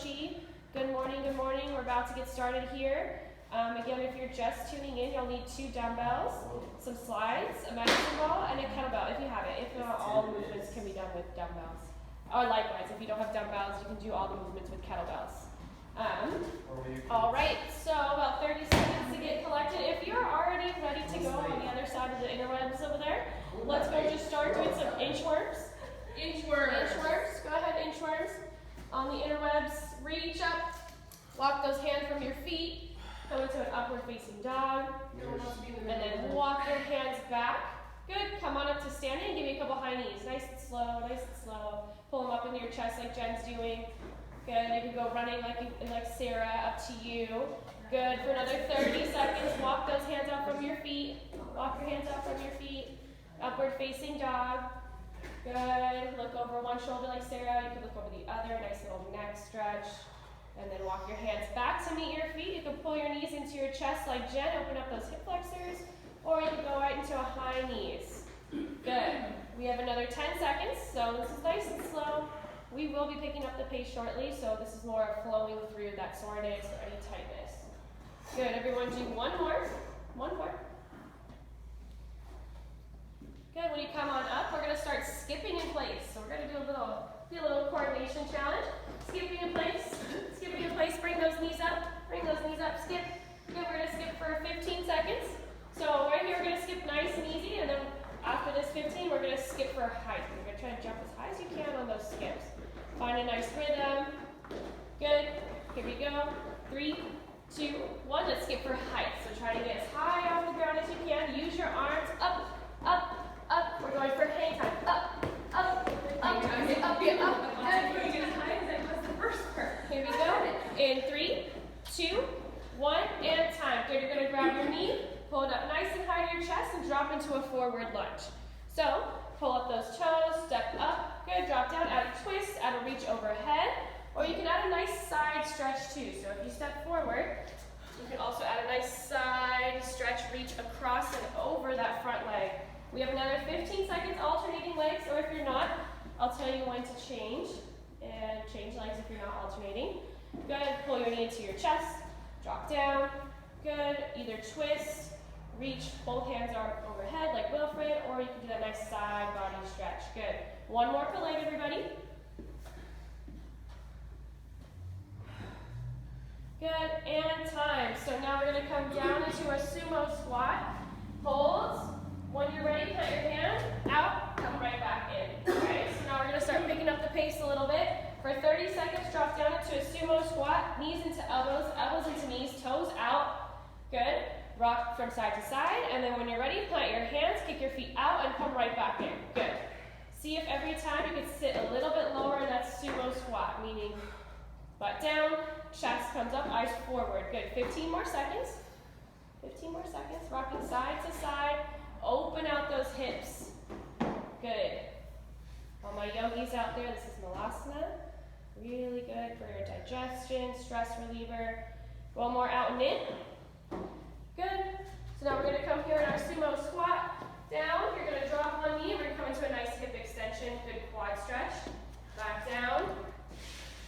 Coach E. Good morning, good morning. We're about to get started here. Again, if you're just tuning in, you'll need 2 dumbbells, some slides, a medicine ball, and a kettlebell if you have it. If not, all movements can be done with dumbbells. Or likewise, if you don't have dumbbells, you can do all the movements with kettlebells. All right, so about 30 seconds to get collected. If you're already ready to go on the other side of the interwebs over there, let's go just start doing some inchworms. Inchworms. Go ahead, inchworms. On the interwebs, reach up, walk those hands from your feet, go into an upward facing dog, and then walk your hands back. Good, come on up to standing, give me a couple high knees. Nice and slow, nice and slow. Pull them up into your chest like Jen's doing. Good, you can go running like Sarah, up to you. Good, for another 30 seconds, walk those hands out from your feet. Walk your hands out from your feet. Upward facing dog. Good, look over one shoulder like Sarah, you can look over the other, nice little neck stretch. And then walk your hands back to meet your feet. You can pull your knees into your chest like Jen, open up those hip flexors, or you can go right into a high knees. Good, we have another 10 seconds, so this is nice and slow. We will be picking up the pace shortly, so this is more flowing through that soreness or any tightness. Good, everyone do one more. Good, when you come on up, we're gonna start skipping in place. So we're gonna do a little coordination challenge. Skipping in place, bring those knees up, skip. Good, we're gonna skip for 15 seconds. So right here, we're gonna skip nice and easy, and then after this 15, we're gonna skip for height. We're gonna try to jump as high as you can on those skips. Find a nice rhythm. Good, here we go. 3, 2, 1, let's skip for height. So try to get as high off the ground as you can. Use your arms up, up, up. We're going for hang time. Up, up, up, up. Here we go. In 3, 2, 1, and time. Good, you're going to grab your knee, pull it up nice and high to your chest, and drop into a forward lunge. So, pull up those toes, step up. Good, drop down, add a twist, add a reach overhead. Or you can add a nice side stretch too. So if you step forward, you can also add a nice side stretch, reach across and over that front leg. We have another 15 seconds alternating legs, or if you're not, I'll tell you when to change. And change legs if you're not alternating. Good, pull your knee into your chest, drop down. Good, either twist, reach, both hands are overhead like Wilfred, or you can do that nice side body stretch. Good. One more per leg, everybody. Good, and time. So now we're going to come down into a sumo squat. Hold. When you're ready, put your hand out, come right back in. Alright, so now we're going to start picking up the pace a little bit. For 30 seconds, drop down into a sumo squat. Knees into elbows, elbows into knees, toes out. Good. Rock from side to side, and then when you're ready, plant your hands, kick your feet out, and come right back in. Good. See if every time you can sit a little bit lower in that sumo squat, meaning butt down, chest comes up, eyes forward. Good. 15 more seconds. 15 more seconds. Rocking side to side. Open out those hips. Good. All my yogis out there, this is Malasana. Really good for your digestion, stress reliever. One more out and in. Good. So now we're going to come here in our sumo squat. Down. You're going to drop one knee. We're going to come into a nice hip extension. Good quad stretch. Back down.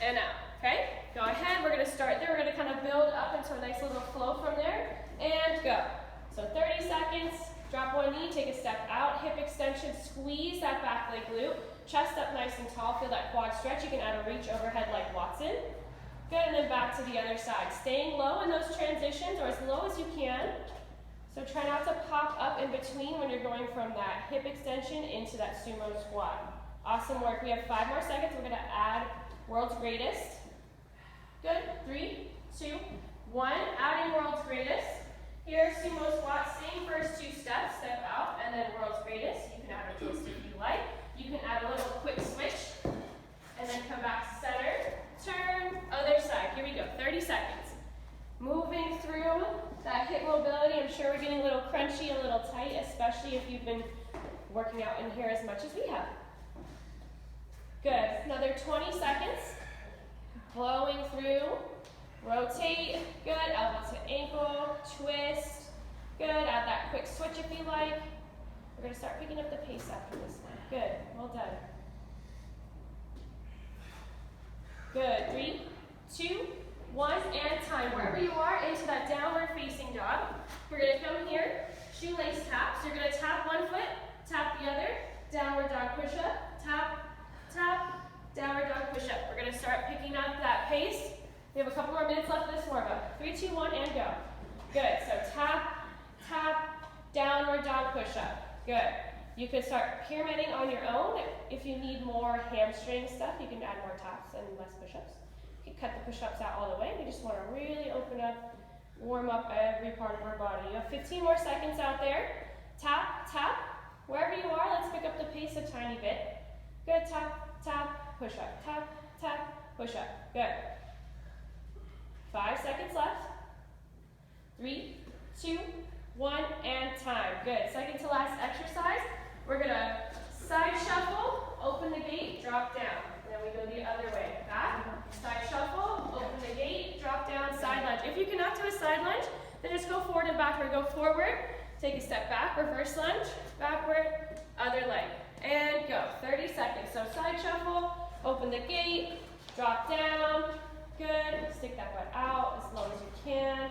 And out. Okay? Go ahead. We're going to start there. We're going to kind of build up into a nice little flow from there. And go. So 30 seconds. Drop one knee. Take a step out. Hip extension. Squeeze that back leg glute. Chest up nice and tall. Feel that quad stretch. You can add a reach overhead like Watson. Good, and then back to the other side. Staying low in those transitions, or as low as you can. So try not to pop up in between when you're going from that hip extension into that sumo squat. Awesome work. We have 5 more seconds. We're going to add world's greatest. Good. 3, 2, 1. Adding world's greatest. Here, sumo squat. Same first 2 steps. Step out, and then world's greatest. You can add a twist if you like. You can add a little quick switch, and then come back to center. Turn, other side. Here we go, 30 seconds. Moving through that hip mobility. I'm sure we're getting a little crunchy, a little tight, especially if you've been working out in here as much as we have. Good, another 20 seconds. Flowing through, rotate. Good, elbow to ankle, twist. Good, add that quick switch if you like. We're gonna start picking up the pace after this one. Good, well done. Good, 3, 2, 1, and time. Wherever you are, into that downward facing dog. We're going to come here, shoelace tap. So you're going to tap one foot, tap the other, downward dog push-up, tap, tap, downward dog push-up. We're going to start picking up that pace. We have a couple more minutes left of this warm-up. 3, 2, 1, and go. Good. So tap, tap, downward dog push-up. Good. You can start pyramiding on your own. If you need more hamstring stuff, you can add more taps and less push-ups. You can cut the push-ups out all the way. We just want to really open up, warm up every part of our body. You have 15 more seconds out there. Tap, tap. Wherever you are, let's pick up the pace a tiny bit. Good. Tap, tap, push-up. Tap, tap, push-up. Good. 5 seconds left. 3, 2, 1, and time. Good. Second to last exercise. We're going to side shuffle, open the gate, drop down. Then we go the other way. Back, side shuffle, open the gate, drop down, side lunge. If you cannot do a side lunge, then just go forward and backward. Go forward, take a step back, reverse lunge, backward, other leg. And go. 30 seconds. So side shuffle, open the gate, drop down. Good. Stick that butt out as long as you can.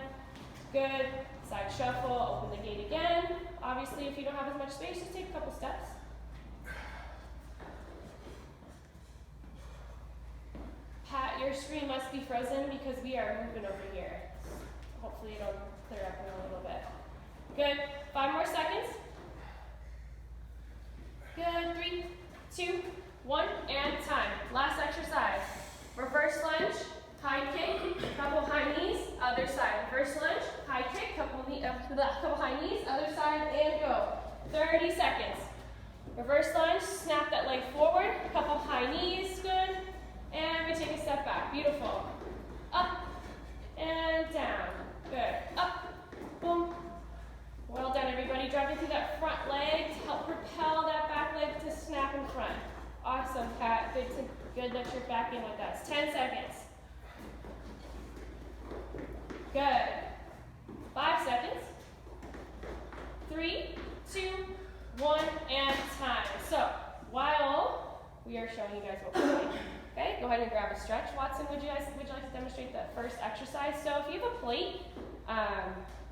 Good. Side shuffle, open the gate again. Obviously, if you don't have as much space, just take a couple steps. Pat, your screen must be frozen because we are moving over here. Hopefully it'll clear up in a little bit. Good. 5 more seconds. Good. 3, 2, 1, and time. Last exercise. Reverse lunge. High kick, couple high knees, other side. Reverse lunge, high kick, couple high knees, other side, and go. 30 seconds. Reverse lunge, snap that leg forward, couple high knees, good. And we take a step back, beautiful. Up and down, good. Up, boom. Well done, everybody. Dropping through that front leg to help propel that back leg to snap in front. Awesome, Pat. Good that you're back in with us. 10 seconds. Good. 5 seconds. 3, 2, 1, and time. So, while we are showing you guys what we're doing, okay, go ahead and grab a stretch. Watson, would you like to demonstrate the first exercise? So, if you have a plate,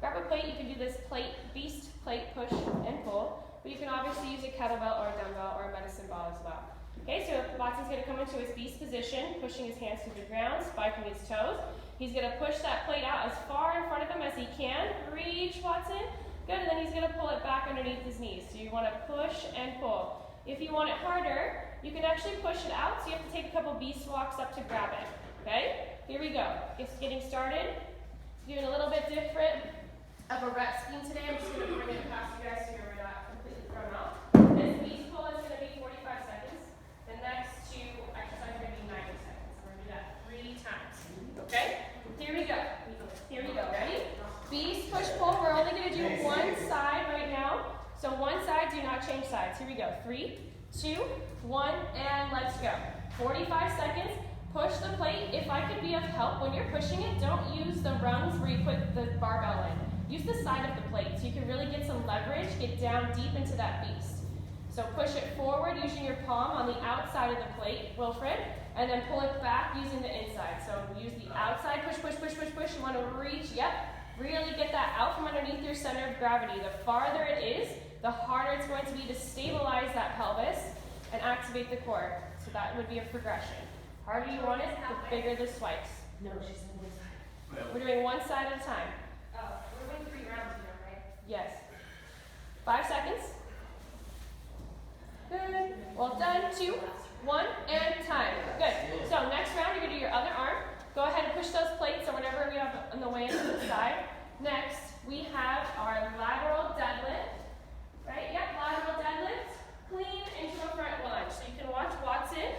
grab a plate. You can do this beast plate push and pull, but you can obviously use a kettlebell or a dumbbell or a medicine ball as well. Okay, so Watson's going to come into his beast position, pushing his hands to the ground, spiking his toes. He's going to push that plate out as far in front of him as he can. Reach, Watson. Good, and then he's going to pull it back underneath his knees. So you want to push and pull. If you want it harder, you can actually push it out, so you have to take a couple beast walks up to grab it. Okay, here we go. Just getting started. Doing a little bit different of a rep scheme today. I'm just going to bring it past you guys so you're not completely thrown off. This beast pull is going to be 45 seconds. The next 2 exercises are going to be 90 seconds. We're going to do that 3 times. Okay? Here we go. Here we go. Ready? Beast push pull. We're only going to do one side right now. So one side, do not change sides. Here we go. 3, 2, 1, and let's go. 45 seconds. Push the plate. If I could be of help when you're pushing it, don't use the rungs where you put the barbell in. Use the side of the plate so you can really get some leverage, get down deep into that beast. So push it forward using your palm on the outside of the plate, Wilfred, and then pull it back using the inside. So use the outside, push, push, push, push, push. You want to reach, yep. Really get that out from underneath your center of gravity. The farther it is, the harder it's going to be to stabilize that pelvis and activate the core. So that would be a progression. Harder you want it, the bigger the swipes. No, she's on one side. We're doing one side at a time. Oh, we're doing 3 rounds here, right? Yes. 5 seconds. Good. Well done. 2, 1, and time. Good. So next round, you're going to do your other arm. Go ahead and push those plates or whatever we have on the way into the side. Next, we have our lateral deadlift. Right? Yep, lateral deadlift. Clean into a front lunge. So you can watch Watson.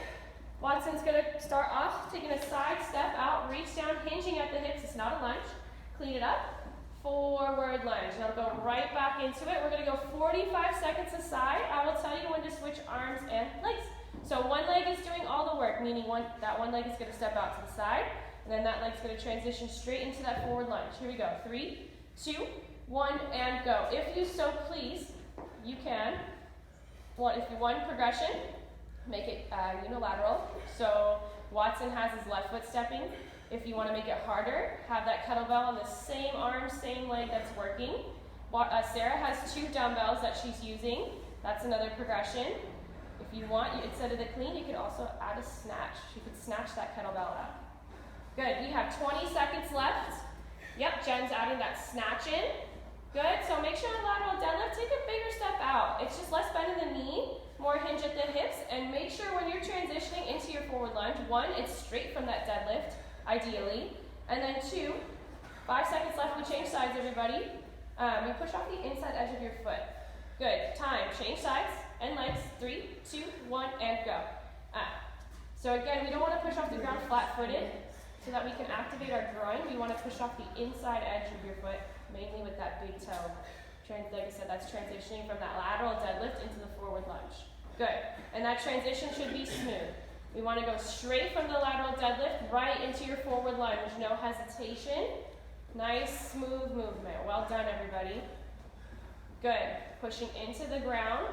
Watson's going to start off taking a side step out, reach down, hinging at the hips. It's not a lunge. Clean it up. Forward lunge. Now go right back into it. We're going to go 45 seconds aside. I will tell you when to switch arms and legs. So one leg is doing all the work, meaning that one leg is going to step out to the side, and then that leg's going to transition straight into that forward lunge. Here we go. 3, 2, 1, and go. If you so please, you can. If you want progression, make it unilateral. So Watson has his left foot stepping. If you want to make it harder, have that kettlebell on the same arm, same leg that's working. Sarah has 2 dumbbells that she's using. That's another progression. If you want, instead of the clean, you could also add a snatch. You could snatch that kettlebell up. Good, we have 20 seconds left. Yep, Jen's adding that snatch in. Good, so make sure the lateral deadlift, take a bigger step out. It's just less bend in the knee, more hinge at the hips, and make sure when you're transitioning into your forward lunge, 1, it's straight from that deadlift, ideally, and then 2, 5 seconds left, we change sides, everybody. You push off the inside edge of your foot. Good, time, change sides and legs, 3, 2, 1, and go. So again, we don't want to push off the ground flat-footed so that we can activate our groin. We want to push off the inside edge of your foot, mainly with that big toe. Like I said, that's transitioning from that lateral deadlift into the forward lunge. Good, and that transition should be smooth. We want to go straight from the lateral deadlift right into your forward lunge, no hesitation. Nice, smooth movement. Well done, everybody. Good, pushing into the ground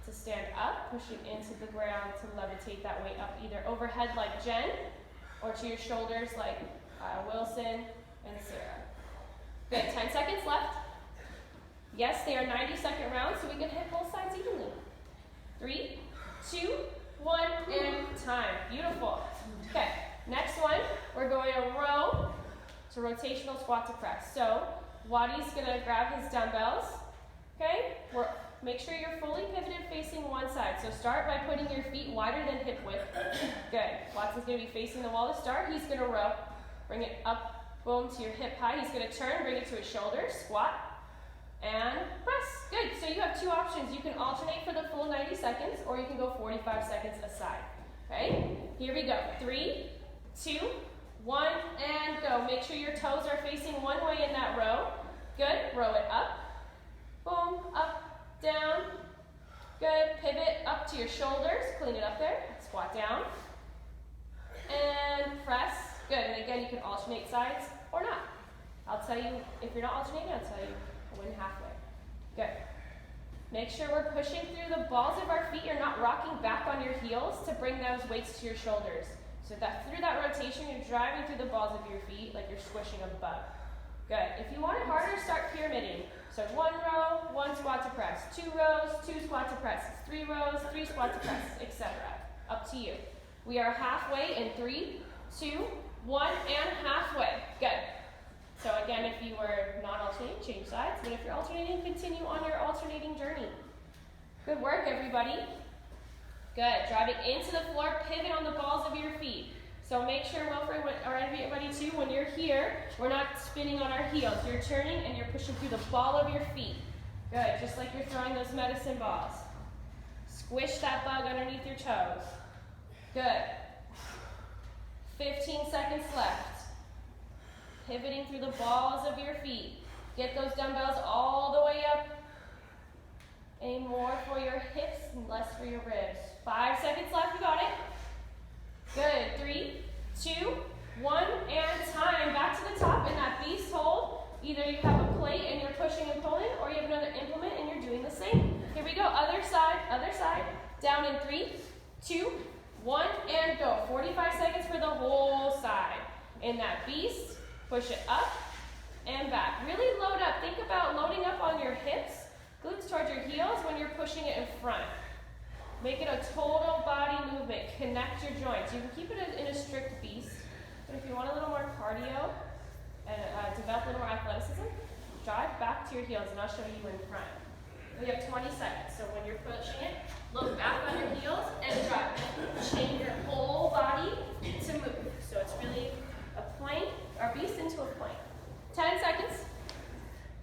to stand up, pushing into the ground to levitate that weight up, either overhead like Jen, or to your shoulders like Wilson and Sarah. Good, 10 seconds left. Yes, they are 90-second rounds, so we can hit both sides evenly. 3, 2, 1, and time. Beautiful. Okay, next one, we're going to row to rotational squat to press. So, Wadi's gonna grab his dumbbells, okay? Make sure you're fully pivoted facing one side. So start by putting your feet wider than hip width. Good. Watson's gonna be facing the wall to start. He's gonna row. Bring it up, boom, to your hip high. He's gonna turn, bring it to his shoulders, squat, and press. Good, so you have 2 options. You can alternate for the full 90 seconds, or you can go 45 seconds aside, okay? Here we go. 3, 2, 1, and go. Make sure your toes are facing one way in that row. Good, row it up, boom, up, down. Good, pivot up to your shoulders, clean it up there, squat down, and press. Good, and again, you can alternate sides or not. I'll tell you, if you're not alternating, I'll tell you, win halfway. Good. Make sure we're pushing through the balls of our feet. You're not rocking back on your heels to bring those weights to your shoulders. So that through that rotation, you're driving through the balls of your feet like you're squishing a bug. Good. If you want it harder, start pyramiding. So 1 row, 1 squat to press. 2 rows, 2 squat to press. 3 rows, 3 squat to press, etc. Up to you. We are halfway in 3, 2, 1, and halfway. Good. So again, if you were not alternating, change sides. But if you're alternating, continue on your alternating journey. Good work, everybody. Good. Driving into the floor, pivot on the balls of your feet. So make sure, Wilfred, or everybody too, when you're here, we're not spinning on our heels. You're turning and you're pushing through the ball of your feet. Good. Just like you're throwing those medicine balls. Squish that bug underneath your toes. Good. 15 seconds left. Pivoting through the balls of your feet. Get those dumbbells all the way up. Aim more for your hips and less for your ribs. 5 seconds left, you got it. Good, 3, 2, 1, and time. Back to the top in that beast hold. Either you have a plate and you're pushing and pulling, or you have another implement and you're doing the same. Here we go, other side, down in 3, 2, 1, and go. 45 seconds for the whole side. In that beast, push it up and back. Really load up. Think about loading up on your hips, glutes towards your heels when you're pushing it in front. Make it a total body movement. Connect your joints. You can keep it in a strict beast, but if you want a little more cardio and develop a little more athleticism, drive back to your heels and I'll show you in front. We have 20 seconds, so when you're pushing it, look back on your heels and drive. Chain your whole body to move. So it's really a plank, or beast into a plank. 10 seconds.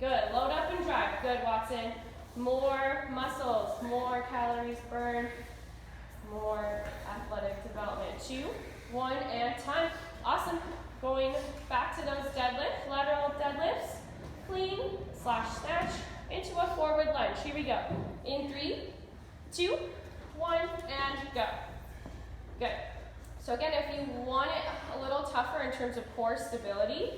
Good, load up and drive. Good, Watson. More muscles, more calories burned, more athletic development. 2, 1, and time. Awesome. Going back to those deadlifts, lateral deadlifts. Clean, slash snatch, into a forward lunge. Here we go. In 3, 2, 1, and go. Good. So again, if you want it a little tougher in terms of core stability,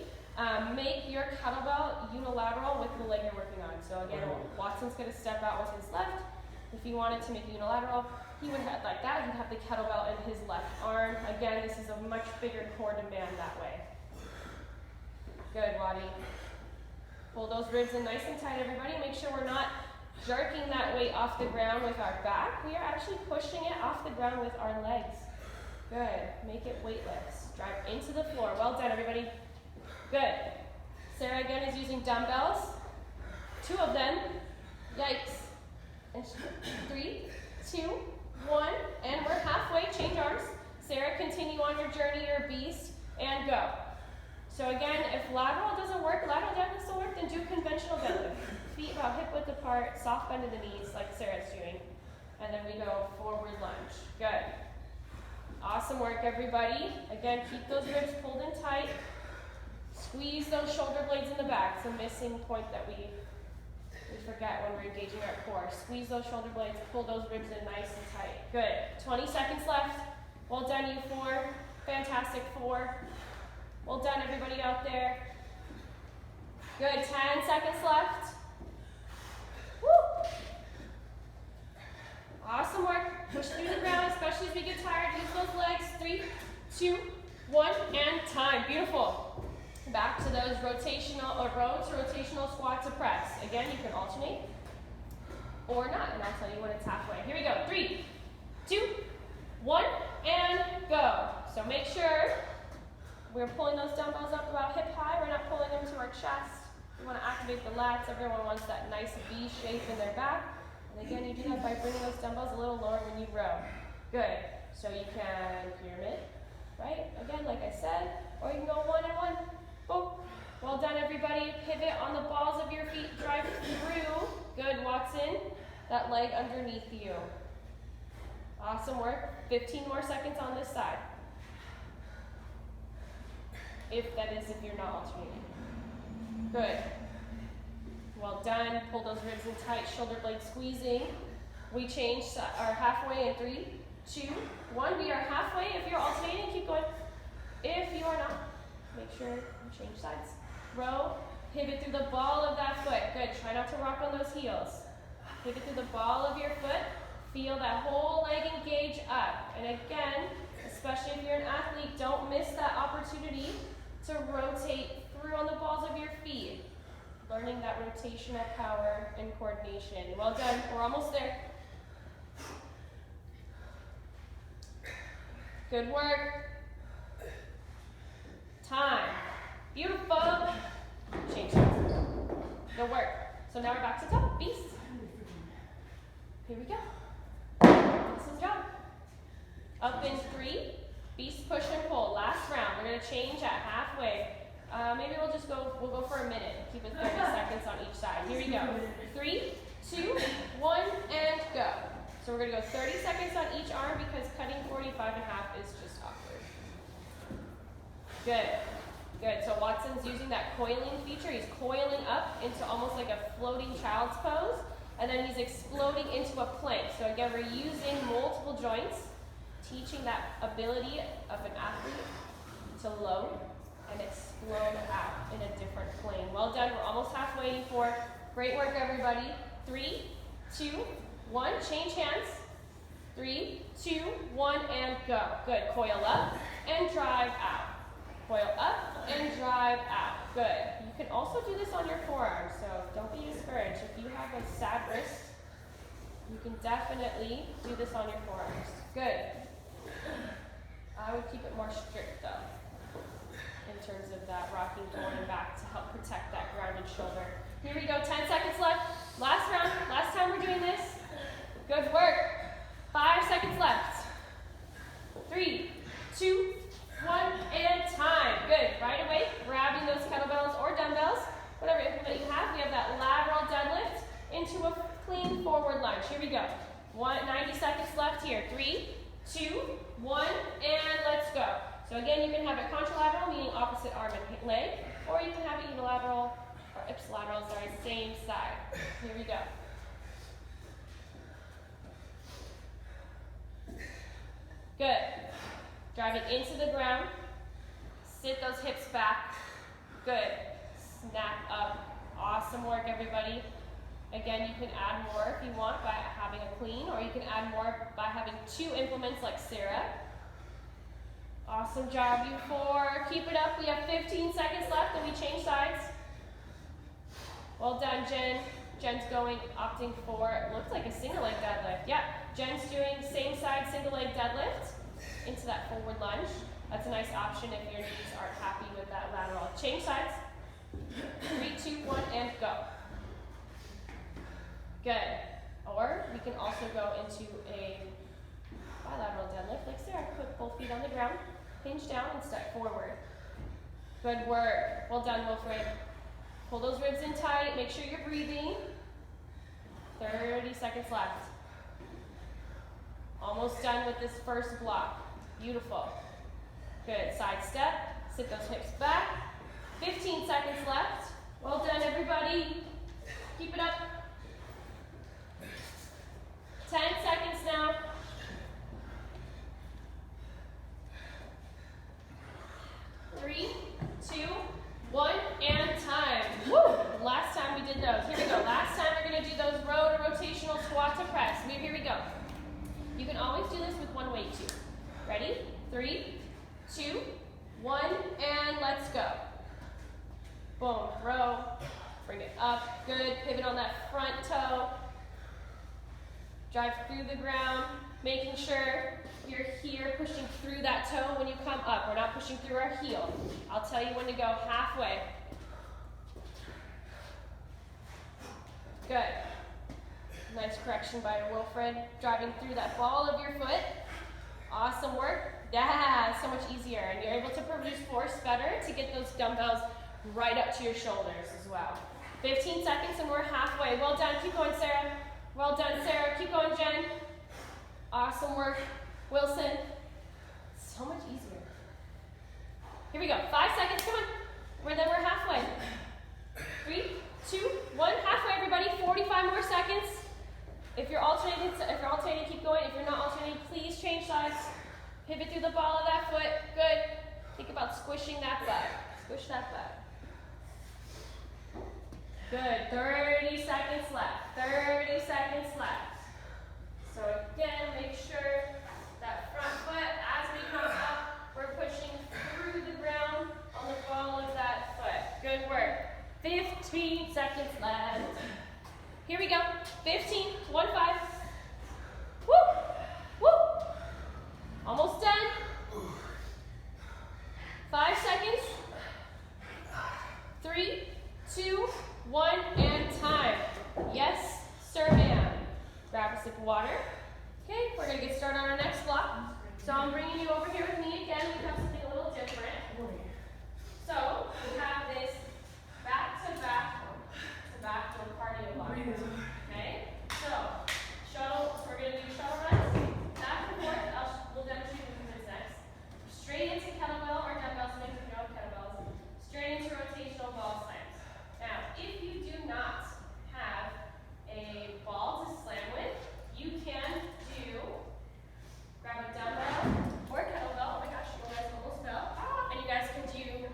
make your kettlebell unilateral with the leg you're working on. So again, Watson's going to step out with his left. If you wanted to make it unilateral, he would have like that. He'd have the kettlebell in his left arm. Again, this is a much bigger core demand that way. Good, Wadi. Pull those ribs in nice and tight, everybody. Make sure we're not jerking that weight off the ground with our back. We are actually pushing it off the ground with our legs. Good. Make it weightless. Drive into the floor. Well done, everybody. Good. Sarah again is using dumbbells. 2 of them. Yikes. And 3, 2, 1, and we're halfway. Change arms. Sarah, continue on your journey. You're a beast. And go. So again, if lateral doesn't work, lateral deadlift will work, then do conventional deadlift. Feet about hip width apart, soft bend of the knees like Sarah's doing. And then we go forward lunge. Good. Awesome work, everybody. Again, keep those ribs pulled in tight. Squeeze those shoulder blades in the back. It's a missing point that we forget when we're engaging our core. Squeeze those shoulder blades, pull those ribs in nice and tight. Good. 20 seconds left. Well done, you 4. Fantastic 4. Well done, everybody out there. Good. 10 seconds left. Woo! Awesome work. Push through the ground, especially as we get tired. Use those legs. 3, 2, 1, and time. Beautiful. Back to those rotational or row to rotational squat to press. Again, you can alternate or not, and I'll tell you when it's halfway. Here we go. 3, 2, 1, and go. So make sure we're pulling those dumbbells up about hip high. We're not pulling them to our chest. We want to activate the lats. Everyone wants that nice V shape in their back. And again, you do that by bringing those dumbbells a little lower when you row. Good. So you can pyramid, right? Again, like I said, or you can go 1 and 1. Boom. Well done, everybody. Pivot on the balls of your feet. Drive through. Good, Watson. That leg underneath you. Awesome work. 15 more seconds on this side. If you're not alternating. Good. Well done. Pull those ribs in tight, shoulder blades squeezing. We change our halfway in 3, 2, 1. We are halfway. If you're alternating, keep going. If you are not, make sure you change sides. Row, pivot through the ball of that foot. Good. Try not to rock on those heels. Pivot through the ball of your foot. Feel that whole leg engage up. And again, especially if you're an athlete, don't miss that opportunity to rotate through on the balls of your feet. Learning that rotational power and coordination. Well done. We're almost there. Good work. Time. Beautiful. Change sides. Good work. So now we're back to top. Beast. Here we go. This is job. Up in 3. Beast push and pull. Last round. We're going to change at halfway. Maybe we'll go for a minute. Keep it 30 seconds on each side. Here we go. 3, 2, 1, and go. So we're going to go 30 seconds on each arm because cutting 45 and a half is just awkward. Good. Good. So Watson's using that coiling feature. He's coiling up into almost like a floating child's pose. And then he's exploding into a plank. So again, we're using multiple joints, teaching that ability of an athlete to load and explode out in a different plane. Well done. We're almost halfway for. Great work, everybody. 3, 2, 1. Change hands. 3, 2, 1, and go. Good. Coil up and drive out. Coil up and drive out. Good. You can also do this on your forearms, so don't be discouraged. If you have a sad wrist, you can definitely do this on your forearms. Good. I would keep it more strict, though, in terms of that rocking forward and back to help protect that grounded shoulder. Here we go. 10 seconds left. Last round. Last time we're doing this. Good work. 5 seconds left. 3, 2, 1, and time. Good. Right away, grabbing those kettlebells or dumbbells, whatever implement you have. We have that lateral deadlift into a clean forward lunge. Here we go. 90 seconds left here. 3, 2, 1, and let's go. So again, you can have it contralateral, meaning opposite arm and leg, or you can have it unilateral or ipsilateral, same side. Here we go. Good. Driving into the ground. Sit those hips back. Good. Snap up. Awesome work, everybody. Again, you can add more if you want by having a clean, or you can add more by having 2 implements like Sarah. Awesome job, you 4. Keep it up. We have 15 seconds left and we change sides. Well done, Jen. Jen's opting for, it looks like a single leg deadlift. Yeah, Jen's doing same side single leg deadlift into that forward lunge. That's a nice option if your knees aren't happy with that lateral. Change sides. 3, 2, 1, and go. Good. Or we can also go into a bilateral deadlift like Sarah. Put both feet on the ground, hinge down, and step forward. Good work. Well done, Wilfred. Pull those ribs in tight. Make sure you're breathing. 30 seconds left. Almost done with this first block. Beautiful. Good. Side step. Sit those hips back. 15 seconds left. Well done, everybody. Keep it up. 10 seconds now. 3, 2, 1, and time. Woo! Last time we did those. Here we go. Last time we're going to do those row to rotational squat to press. Here we go. You can always do this with one weight too. Ready? 3, 2, 1, and let's go. Boom. Row. Bring it up. Good. Pivot on that front toe. Drive through the ground, making sure you're here pushing through that toe when you come up. We're not pushing through our heel. I'll tell you when to go halfway. Good. Nice correction by Wilfred. Driving through that ball of your foot. Awesome work. Yeah, so much easier. And you're able to produce force better to get those dumbbells right up to your shoulders as well. 15 seconds and we're halfway. Well done. Keep going, Sarah. Well done, Sarah. Keep going, Jen. Awesome work, Wilson. So much easier. Here we go. 5 seconds. Come on. Then we're halfway. 3, 2, 1. Halfway, everybody. 45 more seconds. If you're alternating, keep going. If you're not alternating, please change sides. Pivot through the ball of that foot. Good. Think about squishing that butt. Squish that butt. Good. 30 seconds left. 30 seconds left. So again, make sure that front foot, as we come up, we're pushing through the ground on the ball of that foot. Good work. 15 seconds left. Here we go. 15, 1, 5. Woo! Woo! Almost done. 5 seconds. 3, 2, 1, and time. Yes, sir, ma'am. Grab a sip of water. Okay, we're going to get started on our next block. So I'm bringing you over here with me again. We have something a little different. So we have this back-to-back cardio block. Okay, so we're going to do shuttle runs. Back and forth. We'll demonstrate what this next. Straight into kettlebell or dumbbell swings if you don't have kettlebells. Straight into rotational ball slams. Now, if you do not have a ball to slam with, you can grab a dumbbell or a kettlebell. Oh my gosh, you guys almost fell. And you guys can do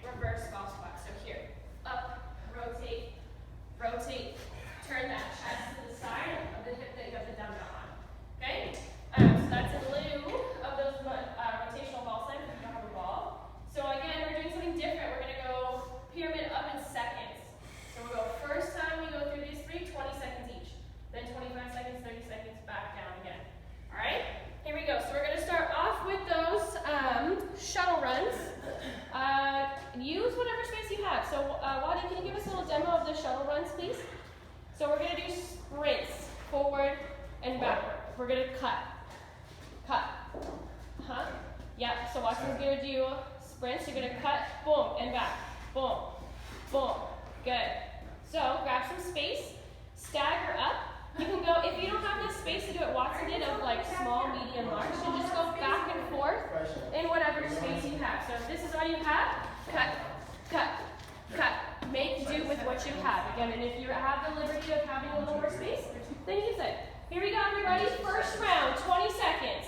reverse ball squats. So here, up, rotate, rotate, turn that chest to the side of the hip that you have the dumbbell on. Okay? So that's in lieu of those rotational ball slams if you don't have a ball. So again, we're doing something different. We're going to go pyramid up in seconds. So we'll go first time we go through these 3, 20 seconds each. Then 25 seconds, 30 seconds, back down again. All right? Here we go. So we're going to start off with those shuttle runs. Use whatever space you have. So Wadi, can you give us a little demo of the shuttle runs, please? So we're going to do sprints, forward and backward. We're going to cut. Yeah, so Watson's going to do sprints. You're going to cut, boom, and back. Boom, boom. Good. So grab some space, stagger up. You can go, if you don't have the space to do what Watson did of like small, medium, large, you just go back and forth in whatever space you have. So if this is all you have, cut, cut, cut. Make do with what you have. Again, and if you have the liberty of having a little more space, then use it. Here we go, everybody. First round, 20 seconds.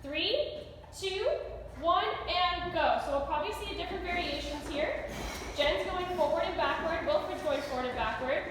3, 2, 1, and go. So we'll probably see different variations here. Jen's going forward and backward. Wilfred's going forward and backward.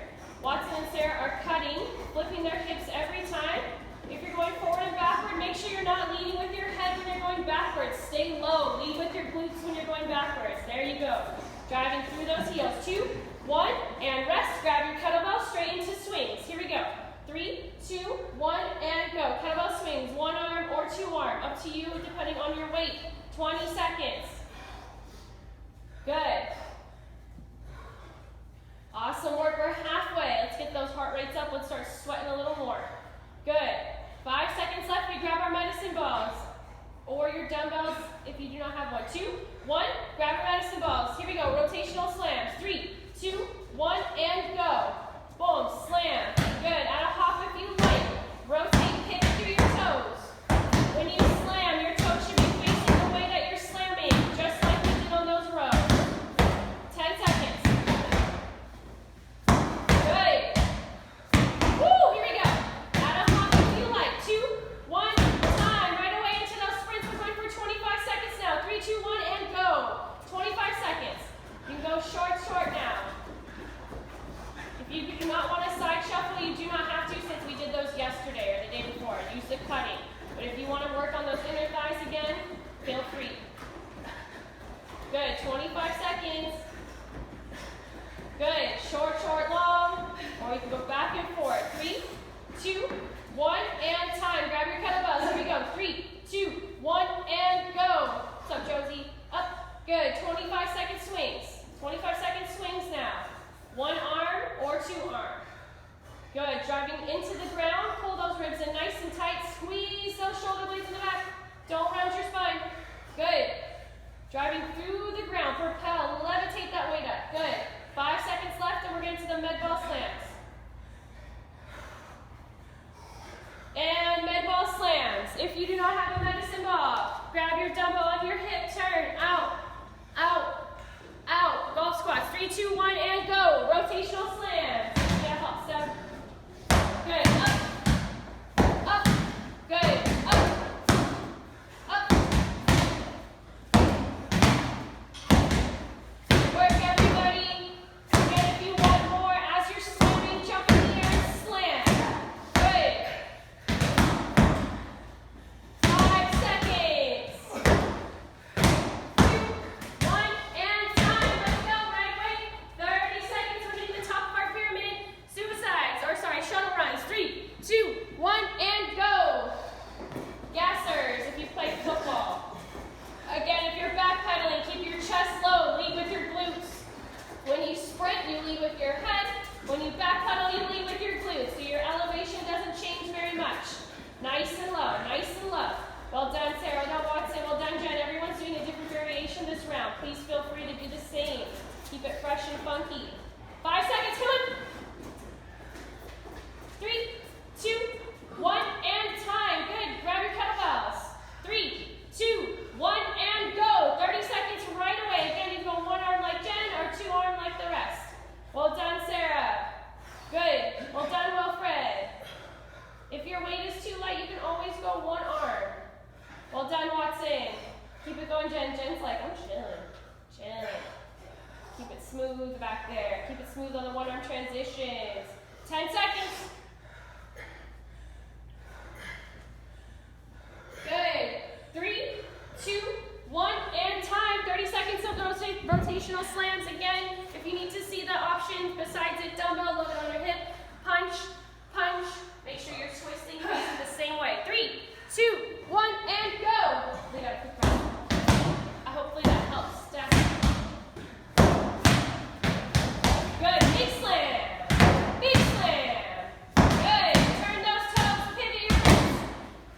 flipping their hips every time. If you're going forward and backward, make sure you're not leading with your head when you're going backwards. Stay low. Lead with your glutes when you're going backwards. There you go. Driving through those heels. 2, 1, and rest. Grab your kettlebell straight into swings. Here we go. 3, 2, 1, and go. Kettlebell swings, 1 arm or 2 arm. Up to you depending on your weight. 20 seconds. Good. Awesome work. We're halfway. Let's get those heart rates up. Let's start sweating a little more. Good. 5 seconds left. We grab our medicine balls or your dumbbells if you do not have one. 2, 1. Grab your medicine balls. Here we go. Rotational slams. 3, 2, 1, and go. Boom. Slam. Good. Add a hop if you like. Rotate hips through your toes. When you slam, your toes should be facing the way that you're slamming, just like we did on those rows. 10 seconds. Good. Woo! Here we go. Add a hop if you like. 2, 1, time. Right away into those sprints. We're going for 25 seconds now. 3, 2, 1, and go. 25 seconds. You can go short now. If you do not want to side shuffle, you do not have to since we did those yesterday or the day before. Use the cutting. But if you want to work on those inner thighs again, feel free. Good. 25 seconds. Good. Short, long. Or you can go back and forth. 3, 2, 1, and time. Grab your kettlebells. Here we go. 3, 2, 1, and go. What's up, Josie? Up. Good. 25-second swings. 25-second swings now. 1 arm or 2 arm. Good. Driving into the ground. Pull those ribs in nice and tight. Squeeze those shoulder blades in the back. Don't round your spine. Good. Driving through the ground. Propel. Levitate that weight up. Good. 5 seconds left and we're getting to the med ball slams. And med ball slams. If you do not have a medicine ball, grab your dumbbell on your hip. Turn. Out. Out. Out. Golf squats. 3, 2, 1, and go. Rotational slams. Yeah, hop step. Good. Up. Up. Good. Up. Up. Work, everybody. Again, if you want more, as you're slamming, jump in the air and slam. Good. 5 seconds. 2, 1, and time. Let's go. Right way. 30 seconds. We're hitting the top of our pyramid. Shuttle runs. 3, 2, 1, and go. Gassers, if you play football. Again, if you're backpedaling, keep your chest low. Lead with your glutes. When you sprint, you lead with your head. When you backpedal, you lead with your glutes. So your elevation doesn't change very much. Nice and low. Nice and low. Well done, Sarah. Well done, Watson. Well done, Jen. Everyone's doing a different variation this round. Please feel free to do the same. Keep it fresh and funky. 5 seconds. Come on. 3, 2, 1, and time. Good. Grab your kettlebells. 3, 2, 1, and go. 30 seconds right away. Again, you can go 1 arm like Jen or 2 arm like the rest. Well done, Sarah. Good. Well done, Wilfred. If your weight is too light, you can always go 1 arm. Well done, Watson. Keep it going, Jen. Jen's like, I'm chilling. Chilling. Keep it smooth back there. Keep it smooth on the 1 arm transitions. 10 seconds. Good. 3, 2, 1, and time. 30 seconds of rotational slams. Again, if you need to see the option besides a dumbbell, load it on your hip. Punch, punch. Make sure you're twisting facing the same way. 3, 2, 1, and go. We got a quick round. Hopefully that helps. Stack. Good. Big slam. Big slam. Good. Turn those toes. Pivot your hips.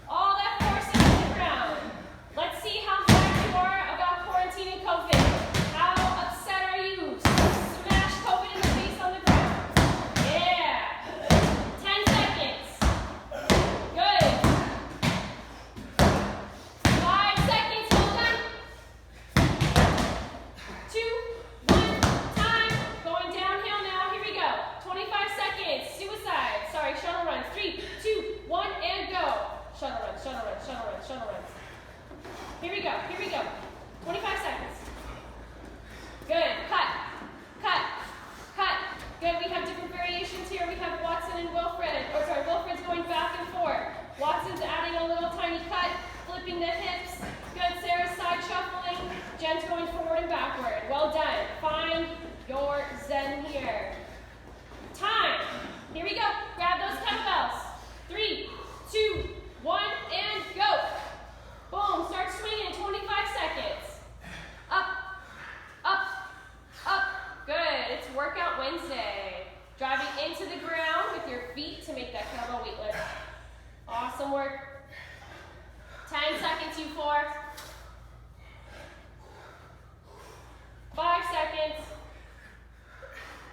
All that force into the ground. Let's see how mad you are about quarantine and COVID. How upset are you? Smash COVID in the face on the ground. Yeah. 10 seconds. Good. backward. Well done. Find your zen here. Time. Here we go. Grab those kettlebells. 3, 2, 1, and go. Boom. Start swinging in 25 seconds. Up, up, up. Good. It's Workout Wednesday. Driving into the ground with your feet to make that kettlebell weight lift. Awesome work. 10 seconds, you 4. 5 seconds.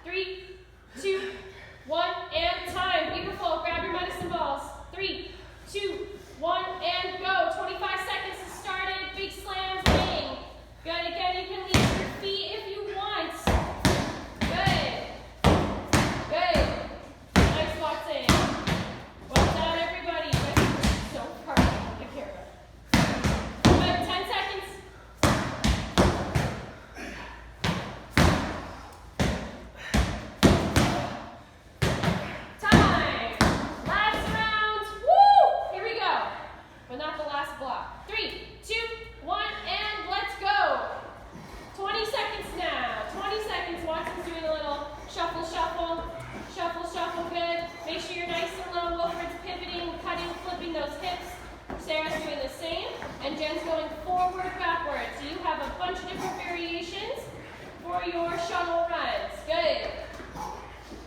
3, 2, 1, and time. Beautiful. Grab your medicine balls. 3, 2, 1, and go. 25 seconds has started. Big slams. Bang. Good. Again, you can leave your feet if you want. Good. Good. Nice, Watson. Well done, everybody. You guys are so perfect. Take care of it. Good. 10 seconds. Time. Last round. Woo! Here we go. But not the last block. 3, 2, 1, and let's go. 20 seconds now. 20 seconds. Watson's doing a little shuffle, shuffle. Shuffle, shuffle. Good. Make sure you're nice and low. Wilfred's pivoting, cutting, flipping those hips. Sarah's doing the same. And Jen's going forward, backward. So you have a bunch of different variations for your shuttle runs. Good.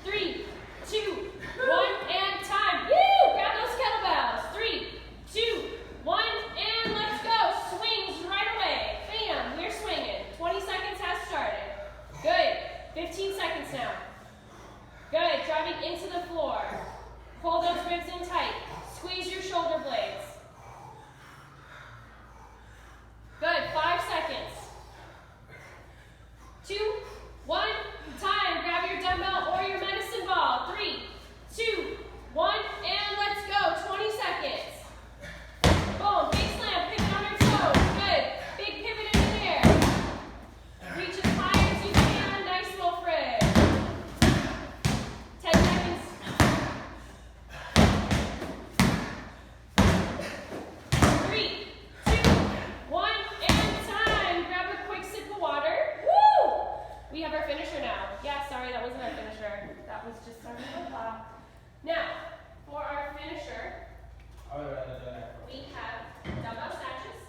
3, 2, 1, and time. Woo! Grab those kettlebells. 3, 2, 1, and let's go. Swings right away. Bam. We're swinging. 20 seconds has started. Good. 15 seconds now. Good. Driving into the floor. Pull those ribs in tight. Squeeze your shoulder blades. Good. 5 seconds. 2, 1, time. Grab your dumbbell or your medicine ball. 3, 2, 1, and let's go. 20 seconds. Boom. Big slam. Pivot on your toes. Good. Big pivot in the air. Reach as high as you can. Nice, Wilfred. 10 seconds. 3, 2, 1, and time. Grab a quick sip of water. Woo! We have our finisher now. Yeah, sorry, that wasn't our finisher. That was just our little clap. Now, for our finisher, we have dumbbell snatches,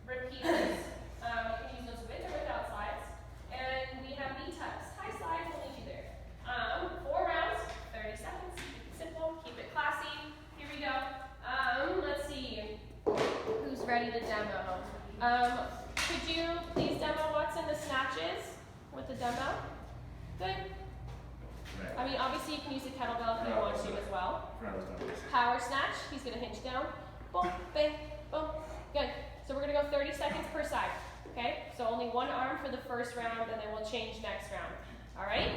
repeaters. You can use those with or without slides. And we have knee tucks. High slides will need you there. 4 rounds, 30 seconds. Keep it simple, keep it classy. Here we go. Let's see. Who's ready to demo? Could you please demo what's in the snatches with the dumbbell? Good. I mean, obviously you can use a kettlebell if you want to as well. Power snatch. He's going to hinge down. Boom, bang, boom. Good. So we're going to go 30 seconds per side. Okay? So only one arm for the first round, and then we'll change next round. All right?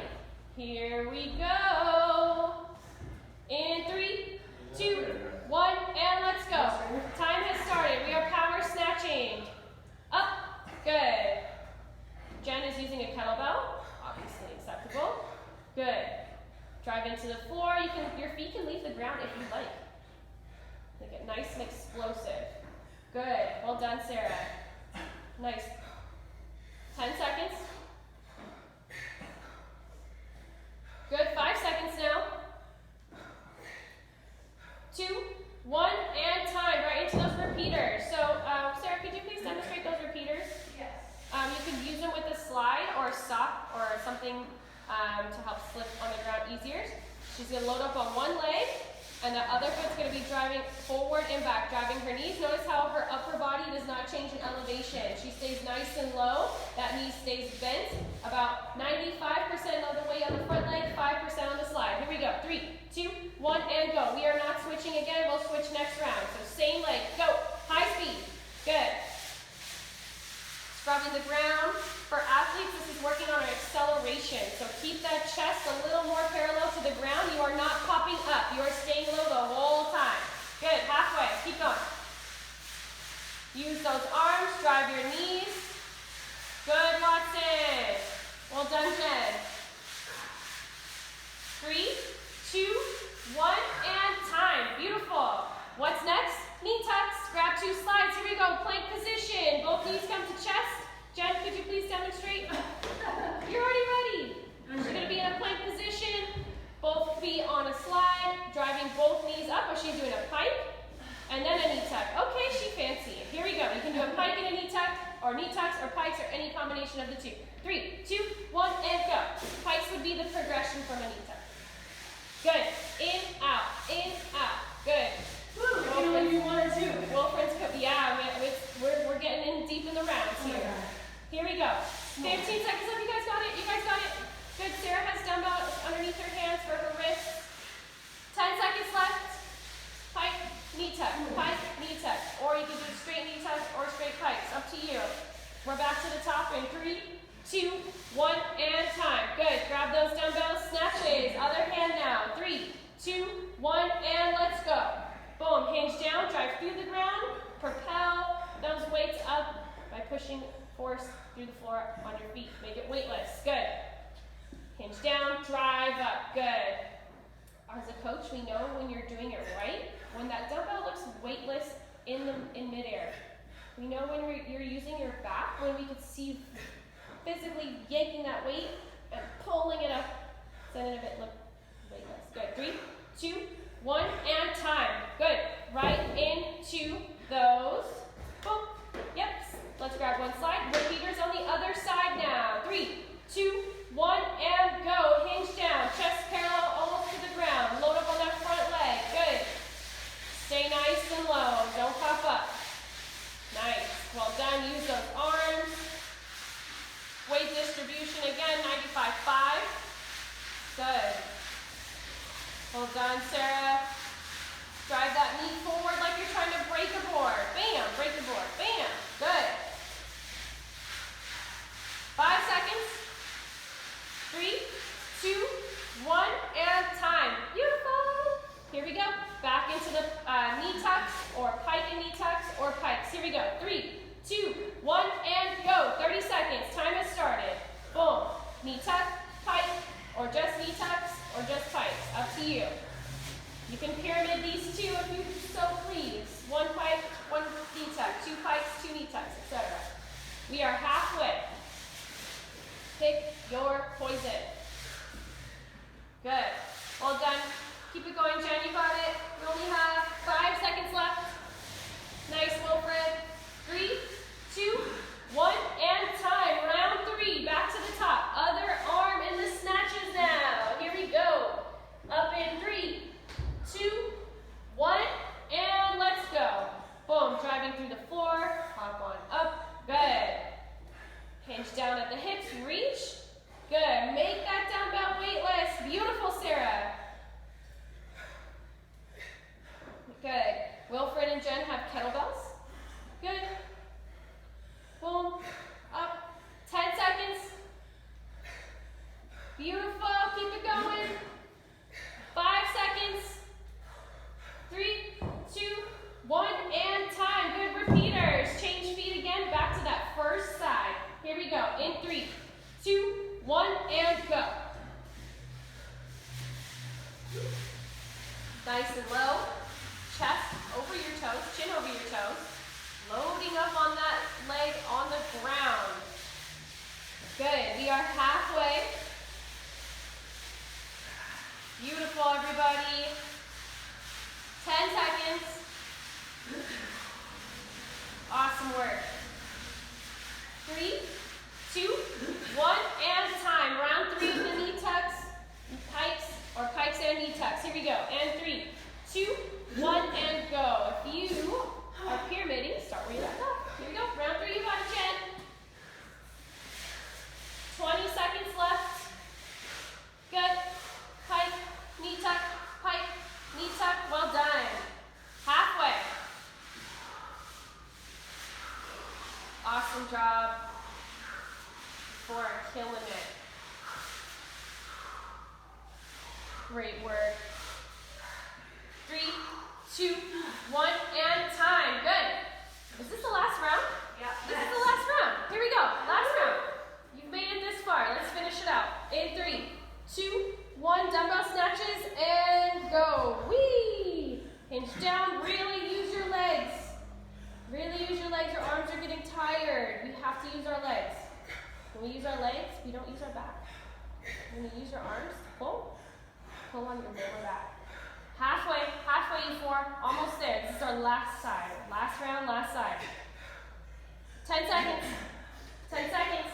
Here we go. In 3, 2, 1, and let's go. Time has started. We are power snatching. Up. Good. Jen is using a kettlebell. Obviously acceptable. Good. Drive into the floor. Your feet can leave the ground if you like. Make it nice and explosive. Good. Well done, Sarah. Nice. 10 seconds. Good. 5 seconds now. 2, 1, and time. Right into those repeaters. So, Sarah, could you please demonstrate those repeaters? Yes. You can use them with a slide or a sock or something to help slip on the ground easier. She's going to load up on one leg, and the other foot's going to be driving forward and back, driving her knees. Notice how her upper body does not change in elevation. She stays nice and low. That knee stays bent about 95% of the way on the front leg, 5% on the slide. Here we go. 3, 2, 1, and go. We are not switching again. We'll switch next round. So same leg. Go. High speed. Good. Scrubbing the ground. For athletes, this is working on our acceleration. So keep that chest a little more parallel to the ground. You are not popping up. You are staying low the whole time. Good. Halfway. Keep going. Use those arms. Drive your knees. Good, Watson. Well done, Jen. 3, 2, 1, and time. Beautiful. What's next? Knee tucks. Grab 2 slides. Here we go. Plank position. Both knees come to chest. Jen, could you please demonstrate combination of the two. 3, 2, 1, and go. Pikes would be the progression from a knee tuck. Good. In, out. Good. Woo, you know you one or two. Wilfred's, yeah, we're getting in deep in the rounds Oh my here. God. Here we go. 15 seconds left. You guys got it. You guys got it. Good. Sarah has dumbbells underneath her hands for her wrists. 10 seconds left. Pike, knee tuck. Pike, knee tuck. Or you can do straight knee tuck or straight pikes. Up to you. We're back to the top in 3, 2, 1, and time. Good. Grab those dumbbells. Snatches. Other hand now. 3, 2, 1, and let's go. Boom. Hinge down. Drive through the ground. Propel those weights up by pushing force through the floor on your feet. Make it weightless. Good. Hinge down. Drive up. Good. As a coach, we know when you're doing it right, when that dumbbell looks weightless in midair. We know when you're using your back, when we could see you physically yanking that weight and pulling it up, so none of it look weightless. Good. 3, 2, 1, and time. Good. Right into those. Boom. Yep. Let's grab one slide. Repeaters on the other side now. 3, 2, 1, and go. Hinge down. Chest parallel almost to the ground. Load up on that front leg. Good. Stay nice and low. Don't puff up. Nice. Well done. Use those arms. Weight distribution again, 95.5. Good. Well done, Sarah. Drive that knee forward like you're trying to break a board. Bam. Break the board. Bam. Good. 5 seconds. 3, 2, 1, and time. Beautiful. Here we go. Back into the knee tucks or pike and knee tucks or pikes. Here we go. 3, 2, 1, and go. 30 seconds. Time has started. Boom. Knee tuck, pike, or just knee tucks, or just pikes. Up to you. You can pyramid these two if you so please. 1 pike, 1 knee tuck, 2 pikes, 2 knee tucks, etc. We are halfway. Pick your poison. Good. Well done. Keep it going, Jen. You got it. We only have 5 seconds left. Nice, Wilfred. 3, 2, 1, and time. Round 3. Back to the top. Other arm in the snatches now. Here we go. Up in 3, 2, 1, and let's go. Boom. Driving through the floor. Hop on up. Good. Hinge down at the hips. Reach. Good. Make that dumbbell weightless. Beautiful, Sarah. Good. Wilfred and Jen have kettlebells. Good. Boom. Up. 10 seconds. Beautiful. Keep it going. 5 seconds. 3, 2, 1, and time. Good repeaters. Change feet again. Back to that first side. Here we go. In 3, 2, 1, and go. Nice and low. Chest over your toes, chin over your toes. Loading up on that leg on the ground. Good. We are halfway. Beautiful, everybody. 10 seconds. Awesome work. 3, 2, 1, and time. Round 3 of the knee tucks, pikes, or pikes and knee tucks. Here we go. And 3, 2, 1, and go. If you are pyramiding, start where you left off. Here we go. Round 3, you got it, Jen. 20 seconds left. Good. Pike, knee tuck, pike, knee tuck. Well done. Halfway. Awesome job for killing it. Great work. 3, 2, 1, and time. Good. Is this the last round? Yeah. This is the last round. Here we go. Last round. You've made it this far. Let's finish it out. In 3, 2, 1. Dumbbell snatches and go. Whee! Hinge down. Really use your legs. Really use your legs. Your arms are getting tired. We have to use our legs. When we use our legs, we don't use our back. When you use your arms, pull on your lower back. Halfway, you 4, almost there. This is our last side. Last round, last side. 10 seconds. 10 seconds.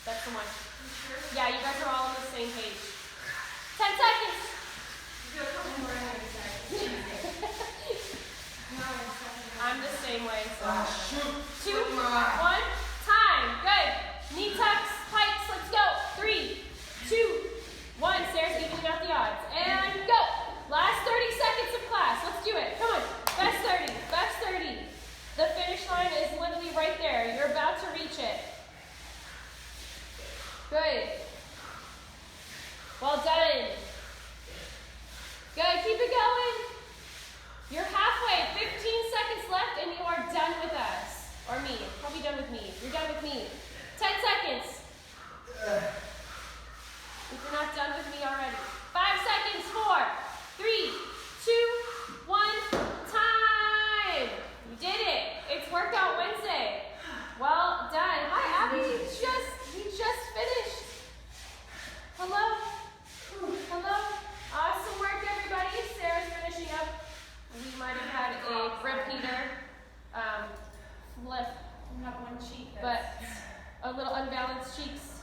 That's the one. Yeah, you guys are all on the same page. 10 seconds. I'm the same way. So. 2, 1, time. Good. Knee tucks, pikes. Let's go. 3, 2, 1. Sarah's evening out the odds. And go. Last 30 seconds of class. Let's do it. Come on. Best 30. Best 30. The finish line is literally right there. You're about to reach it. Good. Well done. Good. Keep it going. You're halfway. 15 seconds left and you are done with us. Or me. Probably done with me. You're done with me. 10 seconds. If you're not done with me already. 5 seconds. 4, 3, 2, 1. Time. You did it. It's Workout Wednesday. Well done. Hi, Abby. We just finished. Hello. Hello. Awesome work, everybody. Sarah's finishing up. We might have had a repeater flip, Not one cheek. but a little unbalanced cheeks.